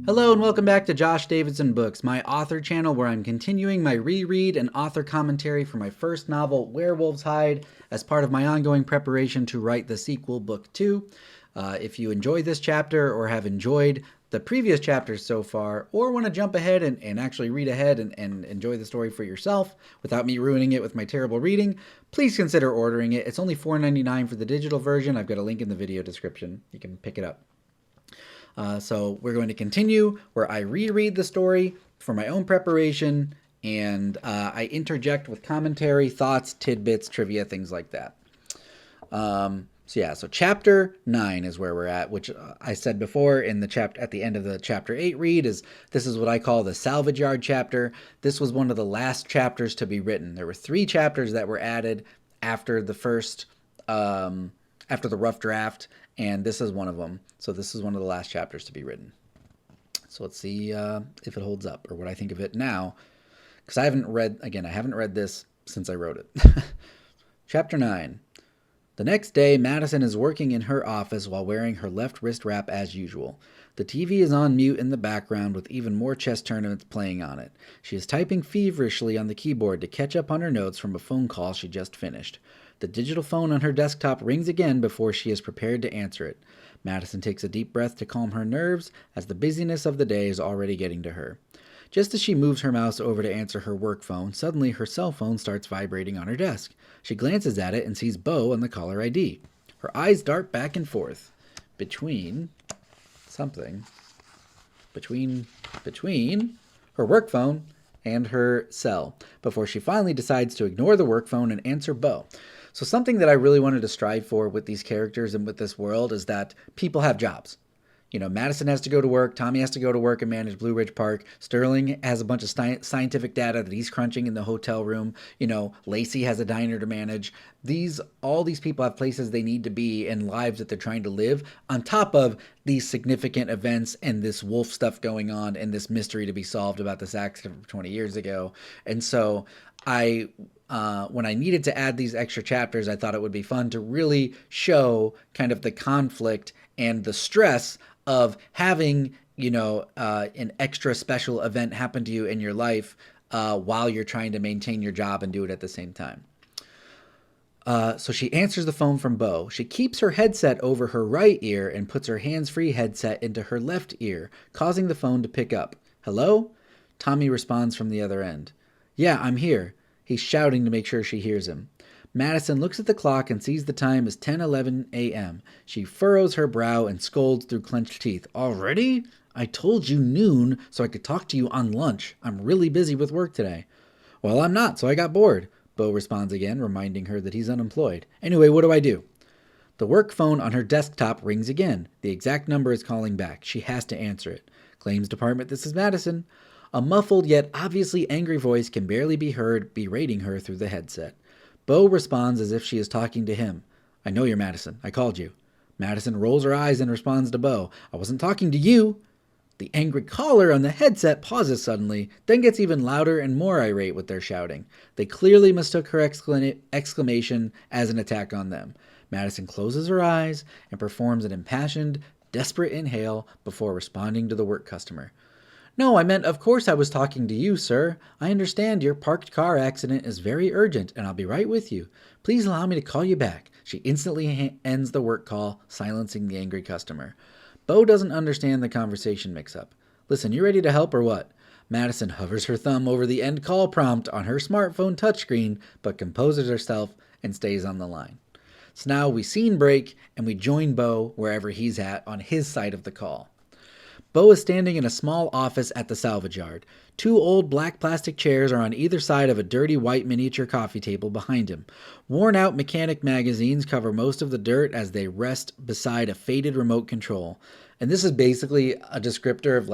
Hello and welcome back to Josh Davidson Books, my author channel where I'm continuing my reread and author commentary for my first novel, Werewolves Hide, as part of my ongoing preparation to write the sequel, Book 2. If you enjoyed this chapter or have enjoyed the previous chapters so far, or want to jump ahead and actually read ahead and enjoy the story for yourself without me ruining it with my terrible reading, please consider ordering it. It's only $4.99 for the digital version. I've got a link in the video description. You can pick it up. So we're going to continue where I reread the story for my own preparation, and I interject with commentary, thoughts, tidbits, trivia, things like that. So chapter 9 is where we're at, which I said before in the chapter at the end of the chapter 8 read this is what I call the salvage yard chapter. This was one of the last chapters to be written. There were 3 chapters that were added after the first after the rough draft, and this is one of them. So this is one of the last chapters to be written. So let's see if it holds up or what I think of it now, because I haven't read this since I wrote it. Chapter 9. The next day, Madison is working in her office while wearing her left wrist wrap as usual. The TV is on mute in the background with even more chess tournaments playing on it. She is typing feverishly on the keyboard to catch up on her notes from a phone call she just finished. The digital phone on her desktop rings again before she is prepared to answer it. Madison takes a deep breath to calm her nerves, as the busyness of the day is already getting to her. Just as she moves her mouse over to answer her work phone, suddenly her cell phone starts vibrating on her desk. She glances at it and sees Bo on the caller ID. Her eyes dart back and forth between her work phone and her cell, before she finally decides to ignore the work phone and answer Bo. So something that I really wanted to strive for with these characters and with this world is that people have jobs. You know, Madison has to go to work, Tommy has to go to work and manage Blue Ridge Park, Sterling has a bunch of scientific data that he's crunching in the hotel room, you know, Lacey has a diner to manage. All these people have places they need to be and lives that they're trying to live, on top of these significant events and this wolf stuff going on and this mystery to be solved about this accident from 20 years ago. And so when I needed to add these extra chapters, I thought it would be fun to really show kind of the conflict and the stress of having, an extra special event happen to you in your life while you're trying to maintain your job and do it at the same time. So she answers the phone from Bo. She keeps her headset over her right ear and puts her hands-free headset into her left ear, causing the phone to pick up. Hello? Tommy responds from the other end. Yeah, I'm here. He's shouting to make sure she hears him. Madison looks at the clock and sees the time as 10:11 a.m. She furrows her brow and scolds through clenched teeth. Already? I told you noon so I could talk to you on lunch. I'm really busy with work today. Well, I'm not, so I got bored. Bo responds again, reminding her that he's unemployed. Anyway, what do I do? The work phone on her desktop rings again. The exact number is calling back. She has to answer it. Claims department, this is Madison. A muffled yet obviously angry voice can barely be heard berating her through the headset. Bo responds as if she is talking to him. I know you're Madison. I called you. Madison rolls her eyes and responds to Bo. I wasn't talking to you. The angry caller on the headset pauses suddenly, then gets even louder and more irate with their shouting. They clearly mistook her exclamation as an attack on them. Madison closes her eyes and performs an impassioned, desperate inhale before responding to the work customer. No, I meant, of course I was talking to you, sir. I understand your parked car accident is very urgent, and I'll be right with you. Please allow me to call you back. She instantly ends the work call, silencing the angry customer. Bo doesn't understand the conversation mix-up. Listen, you ready to help or what? Madison hovers her thumb over the end call prompt on her smartphone touchscreen, but composes herself and stays on the line. So now we scene break, and we join Bo wherever he's at on his side of the call. Bo is standing in a small office at the salvage yard. 2 old black plastic chairs are on either side of a dirty white miniature coffee table behind him. Worn-out mechanic magazines cover most of the dirt as they rest beside a faded remote control. And this is basically a descriptor of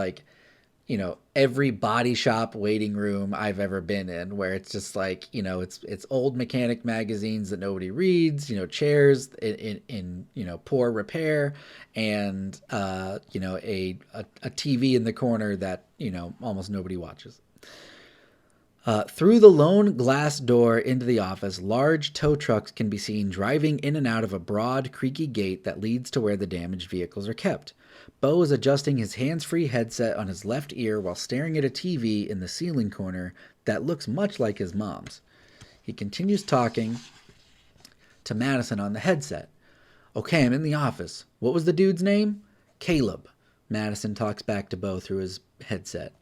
every body shop waiting room I've ever been in, where it's just it's old mechanic magazines that nobody reads, chairs in poor repair, and a TV in the corner that almost nobody watches. Through the lone glass door into the office, large tow trucks can be seen driving in and out of a broad, creaky gate that leads to where the damaged vehicles are kept. Bo is adjusting his hands-free headset on his left ear while staring at a TV in the ceiling corner that looks much like his mom's. He continues talking to Madison on the headset. Okay, I'm in the office. What was the dude's name? Caleb. Madison talks back to Bo through his headset.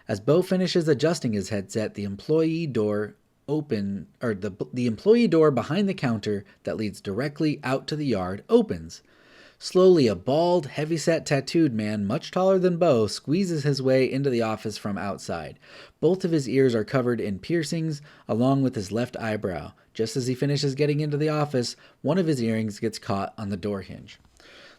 As Bo finishes adjusting his headset, the employee door the employee door behind the counter that leads directly out to the yard opens. Slowly, a bald, heavy-set tattooed man, much taller than Bo, squeezes his way into the office from outside. Both of his ears are covered in piercings, along with his left eyebrow. Just as he finishes getting into the office, one of his earrings gets caught on the door hinge.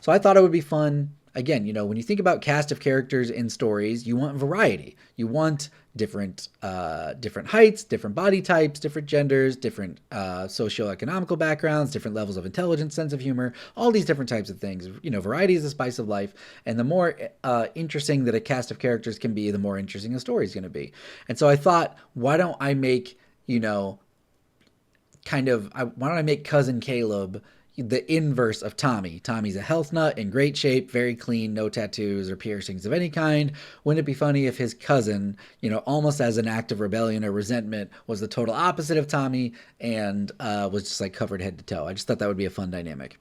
So I thought it would be fun. Again, when you think about cast of characters in stories, you want variety. You want different heights, different body types, different genders, different socioeconomical backgrounds, different levels of intelligence, sense of humor, all these different types of things. Variety is the spice of life, and the more interesting that a cast of characters can be, the more interesting a story is going to be. And so I thought, why don't I make, why don't I make Cousin Caleb the inverse of Tommy? Tommy's a health nut, in great shape, very clean, no tattoos or piercings of any kind. Wouldn't it be funny if his cousin, almost as an act of rebellion or resentment, was the total opposite of Tommy and was just like covered head to toe? I just thought that would be a fun dynamic.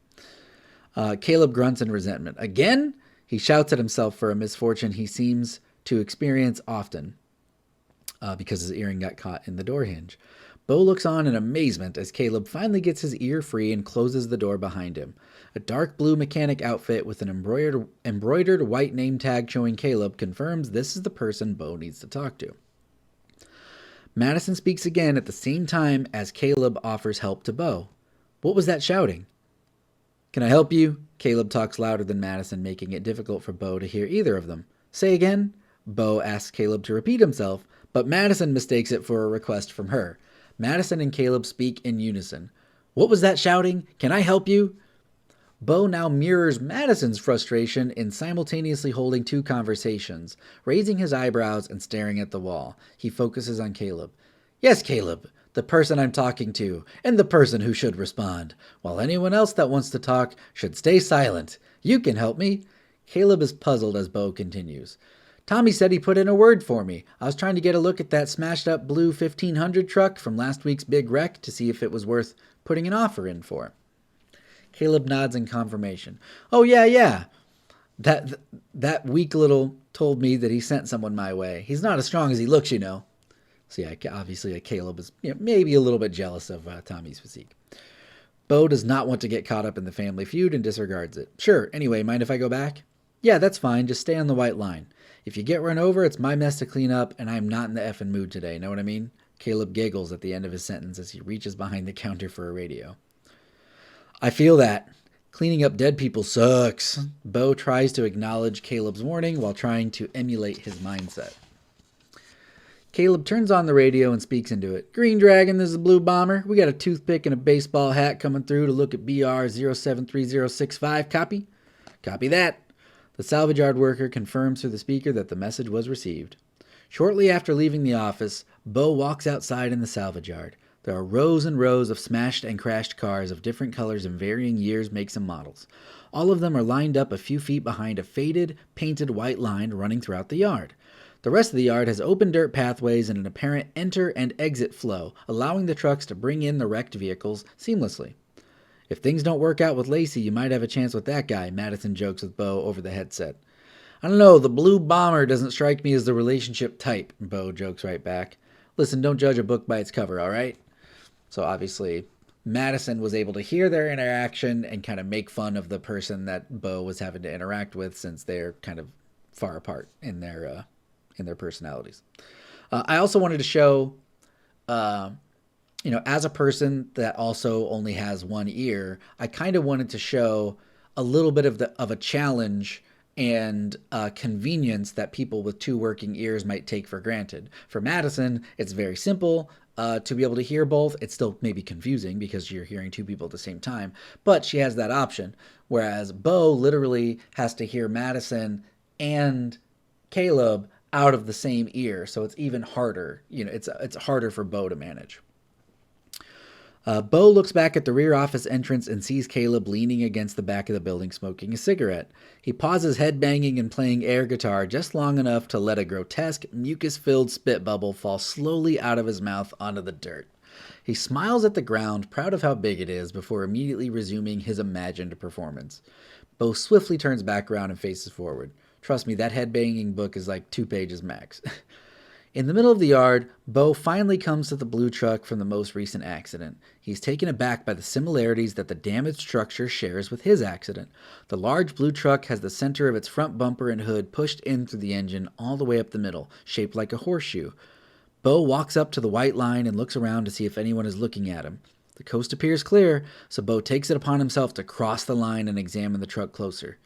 Caleb grunts in resentment. Again, he shouts at himself for a misfortune he seems to experience often because his earring got caught in the door hinge. Bo looks on in amazement as Caleb finally gets his ear free and closes the door behind him. A dark blue mechanic outfit with an embroidered white name tag showing Caleb confirms this is the person Bo needs to talk to. Madison speaks again at the same time as Caleb offers help to Bo. What was that shouting? Can I help you? Caleb talks louder than Madison, making it difficult for Bo to hear either of them. Say again? Bo asks Caleb to repeat himself, but Madison mistakes it for a request from her. Madison and Caleb speak in unison. What was that shouting? Can I help you? Bo now mirrors Madison's frustration in simultaneously holding two conversations, raising his eyebrows and staring at the wall. He focuses on Caleb. Yes, Caleb, the person I'm talking to, and the person who should respond, while anyone else that wants to talk should stay silent. You can help me. Caleb is puzzled as Bo continues. Tommy said he put in a word for me. I was trying to get a look at that smashed up blue 1500 truck from last week's big wreck to see if it was worth putting an offer in for. Caleb nods in confirmation. Oh, yeah. That weak little told me that he sent someone my way. He's not as strong as he looks, So yeah, obviously Caleb is maybe a little bit jealous of Tommy's physique. Bo does not want to get caught up in the family feud and disregards it. Sure, anyway, mind if I go back? Yeah, that's fine. Just stay on the white line. If you get run over, it's my mess to clean up, and I'm not in the effing mood today. Know what I mean? Caleb giggles at the end of his sentence as he reaches behind the counter for a radio. I feel that. Cleaning up dead people sucks. Bo tries to acknowledge Caleb's warning while trying to emulate his mindset. Caleb turns on the radio and speaks into it. Green Dragon, this is a Blue Bomber. We got a toothpick and a baseball hat coming through to look at BR 073065. Copy? Copy that. The salvage yard worker confirms through the speaker that the message was received. Shortly after leaving the office, Bo walks outside in the salvage yard. There are rows and rows of smashed and crashed cars of different colors and varying years, makes, and models. All of them are lined up a few feet behind a faded, painted white line running throughout the yard. The rest of the yard has open dirt pathways and an apparent enter and exit flow, allowing the trucks to bring in the wrecked vehicles seamlessly. If things don't work out with Lacey, you might have a chance with that guy, Madison jokes with Bo over the headset. I don't know, the Blue Bomber doesn't strike me as the relationship type, Bo jokes right back. Listen, don't judge a book by its cover, all right? So obviously, Madison was able to hear their interaction and kind of make fun of the person that Bo was having to interact with since they're kind of far apart in their personalities. I also wanted to show... as a person that also only has one ear, I kind of wanted to show a little bit of a challenge and convenience that people with two working ears might take for granted. For Madison, it's very simple to be able to hear both. It's still maybe confusing because you're hearing two people at the same time, but she has that option. Whereas Bo literally has to hear Madison and Caleb out of the same ear, so it's even harder. It's harder for Bo to manage. Bo looks back at the rear office entrance and sees Caleb leaning against the back of the building smoking a cigarette. He pauses headbanging and playing air guitar just long enough to let a grotesque, mucus-filled spit bubble fall slowly out of his mouth onto the dirt. He smiles at the ground, proud of how big it is, before immediately resuming his imagined performance. Bo swiftly turns back around and faces forward. Trust me, that headbanging book is like 2 pages max. In the middle of the yard, Bo finally comes to the blue truck from the most recent accident. He's taken aback by the similarities that the damaged structure shares with his accident. The large blue truck has the center of its front bumper and hood pushed in through the engine all the way up the middle, shaped like a horseshoe. Bo walks up to the white line and looks around to see if anyone is looking at him. The coast appears clear, so Bo takes it upon himself to cross the line and examine the truck closer.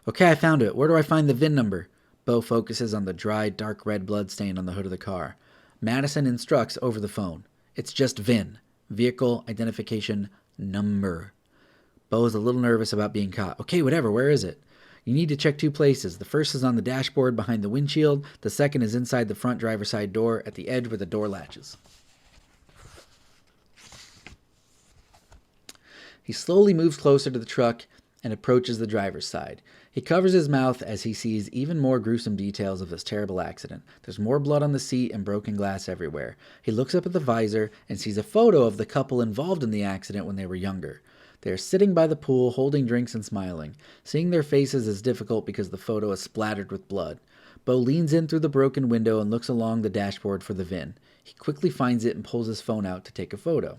Okay, I found it. Where do I find the VIN number? Bo focuses on the dry, dark red blood stain on the hood of the car. Madison instructs over the phone. It's just VIN. Vehicle Identification Number. Bo is a little nervous about being caught. Okay, whatever. Where is it? You need to check 2 places. The first is on the dashboard behind the windshield. The second is inside the front driver's side door at the edge where the door latches. He slowly moves closer to the truck and approaches the driver's side. He covers his mouth as he sees even more gruesome details of this terrible accident. There's more blood on the seat and broken glass everywhere. He looks up at the visor and sees a photo of the couple involved in the accident when they were younger. They are sitting by the pool, holding drinks and smiling. Seeing their faces is difficult because the photo is splattered with blood. Bo leans in through the broken window and looks along the dashboard for the VIN. He quickly finds it and pulls his phone out to take a photo.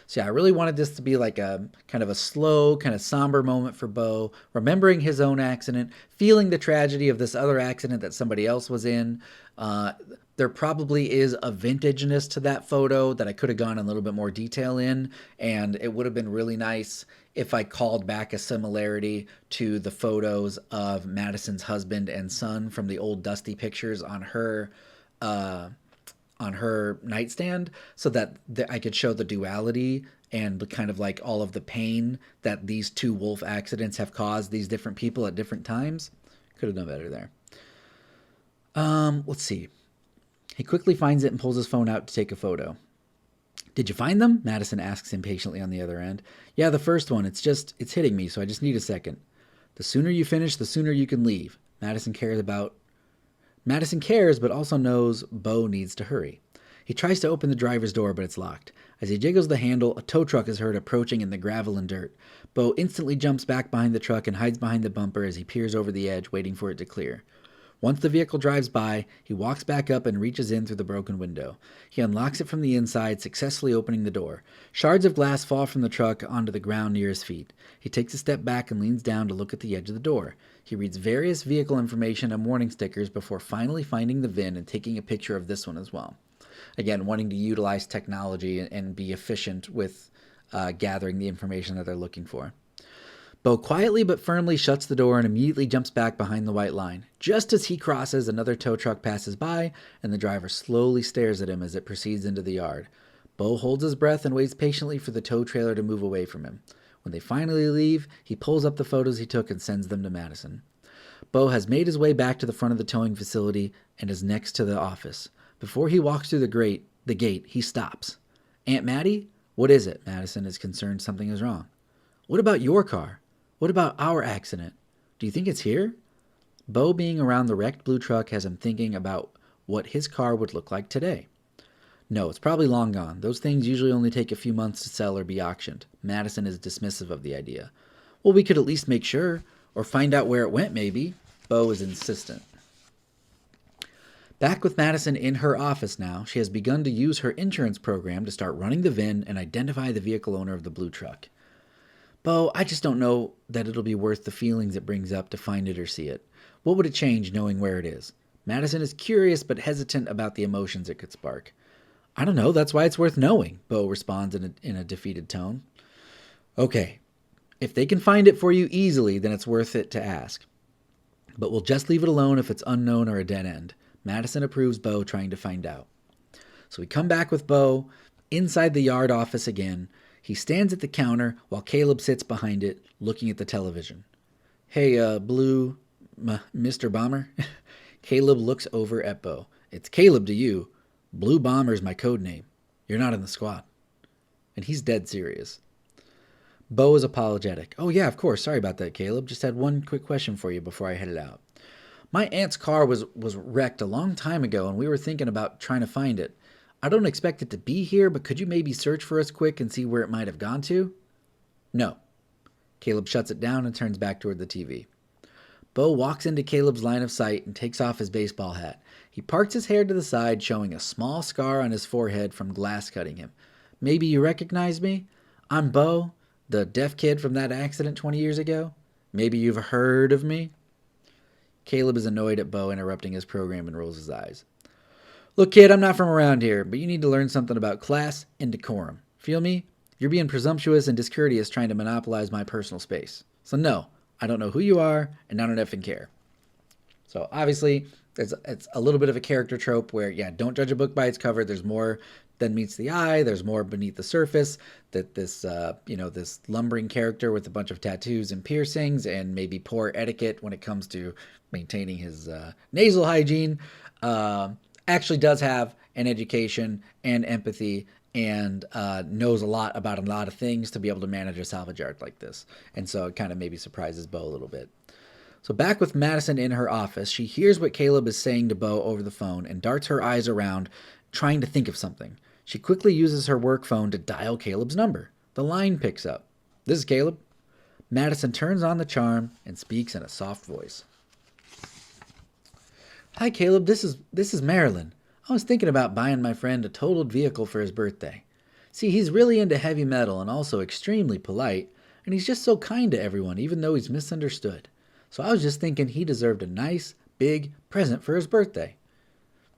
So yeah, I really wanted this to be like a kind of a slow, kind of somber moment for Bo, remembering his own accident, feeling the tragedy of this other accident that somebody else was in. There probably is a vintageness to that photo that I could have gone a little bit more detail in, and it would have been really nice if I called back a similarity to the photos of Madison's husband and son from the old dusty pictures on her nightstand, so that I could show the duality and kind of like all of the pain that these 2 wolf accidents have caused these different people at different times. Could have done better there. Let's see. He quickly finds it and pulls his phone out to take a photo. Did you find them? Madison asks impatiently on the other end. Yeah, the first one. It's hitting me, so I just need a second. The sooner you finish, the sooner you can leave. Madison cares, but also knows Bo needs to hurry. He tries to open the driver's door, but it's locked. As he jiggles the handle, a tow truck is heard approaching in the gravel and dirt. Bo instantly jumps back behind the truck and hides behind the bumper as he peers over the edge, waiting for it to clear. Once the vehicle drives by, he walks back up and reaches in through the broken window. He unlocks it from the inside, successfully opening the door. Shards of glass fall from the truck onto the ground near his feet. He takes a step back and leans down to look at the edge of the door. He reads various vehicle information and warning stickers before finally finding the VIN and taking a picture of this one as well. Again, wanting to utilize technology and be efficient with gathering the information that they're looking for. Bo quietly but firmly shuts the door and immediately jumps back behind the white line. Just as he crosses, another tow truck passes by, and the driver slowly stares at him as it proceeds into the yard. Bo holds his breath and waits patiently for the tow trailer to move away from him. When they finally leave, he pulls up the photos he took and sends them to Madison. Bo has made his way back to the front of the towing facility and is next to the office. Before he walks through the gate, he stops. Aunt Maddie? What is it? Madison is concerned something is wrong. What about your car? What about our accident? Do you think it's here? Bo being around the wrecked blue truck has him thinking about what his car would look like today. No, it's probably long gone. Those things usually only take a few months to sell or be auctioned. Madison is dismissive of the idea. Well, we could at least make sure, or find out where it went maybe. Bo is insistent. Back with Madison in her office now, she has begun to use her insurance program to start running the VIN and identify the vehicle owner of the blue truck. Bo, I just don't know that it'll be worth the feelings it brings up to find it or see it. What would it change knowing where it is? Madison is curious but hesitant about the emotions it could spark. I don't know, that's why it's worth knowing, Bo responds in a defeated tone. Okay, if they can find it for you easily, then it's worth it to ask. But we'll just leave it alone if it's unknown or a dead end. Madison approves Bo trying to find out. So we come back with Bo inside the yard office again. He stands at the counter while Caleb sits behind it, looking at the television. Hey, Mr. Bomber? Caleb looks over at Bo. It's Caleb to you. Blue Bomber's my code name. You're not in the squad. And he's dead serious. Bo is apologetic. Oh, yeah, of course. Sorry about that, Caleb. Just had one quick question for you before I headed out. My aunt's car was wrecked a long time ago, and we were thinking about trying to find it. I don't expect it to be here, but could you maybe search for us quick and see where it might have gone to? No. Caleb shuts it down and turns back toward the TV. Bo walks into Caleb's line of sight and takes off his baseball hat. He parts his hair to the side, showing a small scar on his forehead from glass cutting him. Maybe you recognize me? I'm Bo, the deaf kid from that accident 20 years ago. Maybe you've heard of me? Caleb is annoyed at Bo interrupting his program and rolls his eyes. Look, kid, I'm not from around here, but you need to learn something about class and decorum. Feel me? You're being presumptuous and discourteous trying to monopolize my personal space. So no, I don't know who you are, and I don't effing care. So obviously, it's a little bit of a character trope where, yeah, don't judge a book by its cover. There's more than meets the eye. There's more beneath the surface. That this, this lumbering character with a bunch of tattoos and piercings and maybe poor etiquette when it comes to maintaining his nasal hygiene, actually does have an education and empathy and knows a lot about a lot of things to be able to manage a salvage yard like this. And so it kind of maybe surprises Bo a little bit. So back with Madison in her office, she hears what Caleb is saying to Bo over the phone and darts her eyes around, trying to think of something. She quickly uses her work phone to dial Caleb's number. The line picks up. This is Caleb. Madison turns on the charm and speaks in a soft voice. Hi, Caleb. This is Marilyn. I was thinking about buying my friend a totaled vehicle for his birthday. See, he's really into heavy metal and also extremely polite, and he's just so kind to everyone, even though he's misunderstood. So I was just thinking he deserved a nice, big present for his birthday.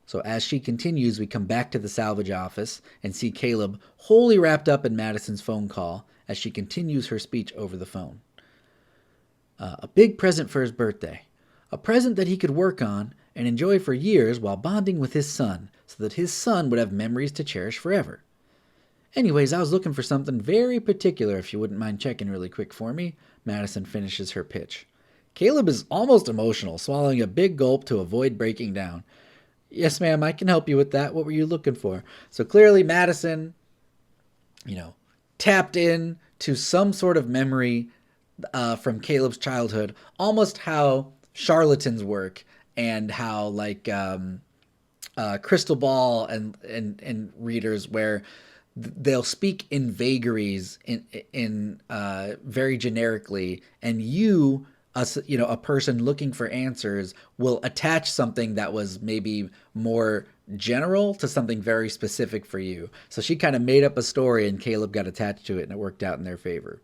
So as she continues, we come back to the salvage office and see Caleb wholly wrapped up in Madison's phone call as she continues her speech over the phone. A big present for his birthday. A present that he could work on and enjoy for years while bonding with his son so that his son would have memories to cherish forever. Anyways, I was looking for something very particular if you wouldn't mind checking really quick for me. Madison finishes her pitch. Caleb is almost emotional, swallowing a big gulp to avoid breaking down. Yes, ma'am, I can help you with that. What were you looking for? So clearly Madison, tapped in to some sort of memory from Caleb's childhood, almost how charlatans work and how crystal ball and readers where they'll speak in vagaries in very generically, and a person looking for answers will attach something that was maybe more general to something very specific for you. So she kind of made up a story and Caleb got attached to it and it worked out in their favor.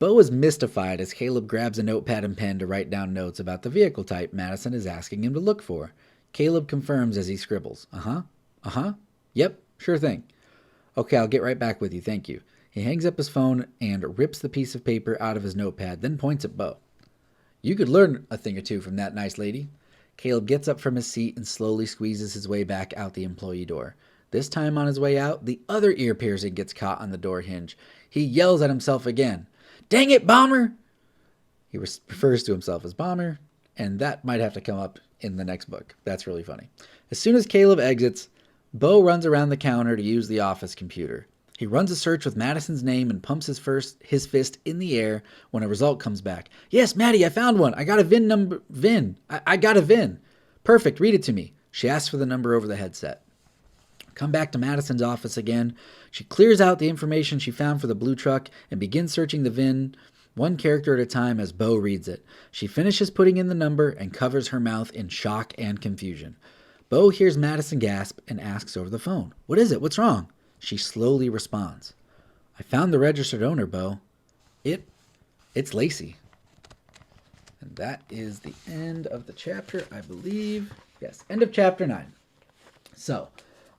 Bo is mystified as Caleb grabs a notepad and pen to write down notes about the vehicle type Madison is asking him to look for. Caleb confirms as he scribbles. Yep, sure thing. Okay, I'll get right back with you, thank you. He hangs up his phone and rips the piece of paper out of his notepad, then points at Bo. You could learn a thing or two from that nice lady. Caleb gets up from his seat and slowly squeezes his way back out the employee door. This time on his way out, the other ear piercing gets caught on the door hinge. He yells at himself again. Dang it, Bomber! He refers to himself as Bomber, and that might have to come up in the next book. That's really funny. As soon as Caleb exits, Bo runs around the counter to use the office computer. He runs a search with Madison's name and pumps his fist in the air when a result comes back. Yes, Maddie, I found one. I got a VIN number. I got a VIN. Perfect, read it to me. She asks for the number over the headset. Come back to Madison's office again. She clears out the information she found for the blue truck and begins searching the VIN one character at a time as Bo reads it. She finishes putting in the number and covers her mouth in shock and confusion. Bo hears Madison gasp and asks over the phone, What is it? What's wrong? She slowly responds, I found the registered owner, Bo. It's Lacey. And that is the end of the chapter, I believe. Yes, end of chapter 9. So,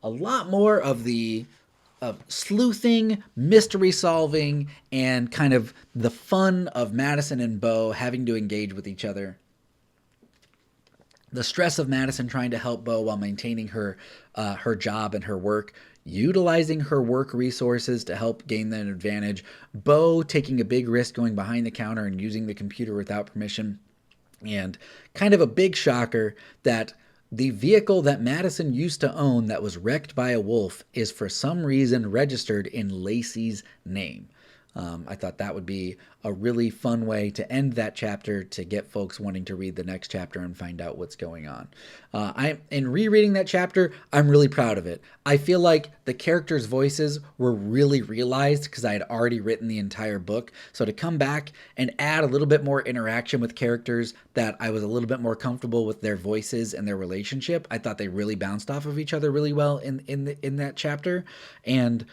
a lot more of sleuthing, mystery solving, and kind of the fun of Madison and Bo having to engage with each other. The stress of Madison trying to help Bo while maintaining her job and her work, utilizing her work resources to help gain an advantage, Bo taking a big risk going behind the counter and using the computer without permission, and kind of a big shocker that The vehicle that Madison used to own that was wrecked by a wolf is for some reason registered in Lacey's name. I thought that would be a really fun way to end that chapter to get folks wanting to read the next chapter and find out what's going on. In rereading that chapter, I'm really proud of it. I feel like the characters' voices were really realized because I had already written the entire book. So to come back and add a little bit more interaction with characters that I was a little bit more comfortable with their voices and their relationship, I thought they really bounced off of each other really well in that chapter. And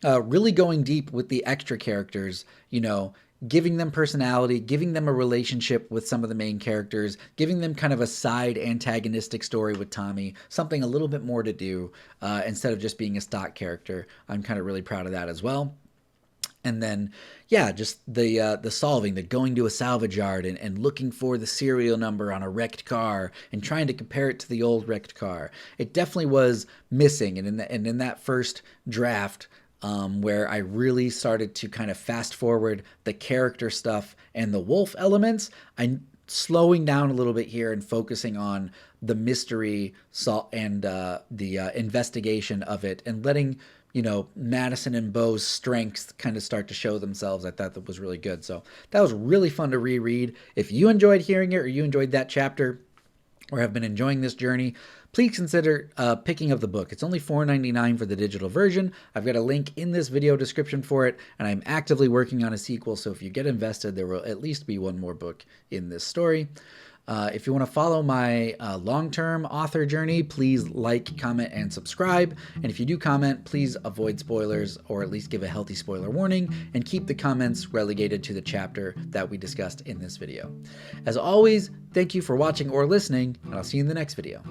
really going deep with the extra characters, giving them personality, giving them a relationship with some of the main characters, giving them kind of a side antagonistic story with Tommy, something a little bit more to do instead of just being a stock character. I'm kind of really proud of that as well. And then, yeah, just the solving, the going to a salvage yard and looking for the serial number on a wrecked car and trying to compare it to the old wrecked car. It definitely was missing. And in that first draft, where I really started to kind of fast forward the character stuff and the wolf elements, I'm slowing down a little bit here and focusing on the mystery and the investigation of it and letting Madison and Bo's strengths kind of start to show themselves. I thought that was really good. So that was really fun to reread. If you enjoyed hearing it or you enjoyed that chapter or have been enjoying this journey, please consider picking up the book. It's only $4.99 for the digital version. I've got a link in this video description for it, and I'm actively working on a sequel, so if you get invested, there will at least be one more book in this story. If you want to follow my long-term author journey, please like, comment, and subscribe. And if you do comment, please avoid spoilers or at least give a healthy spoiler warning and keep the comments relegated to the chapter that we discussed in this video. As always, thank you for watching or listening, and I'll see you in the next video.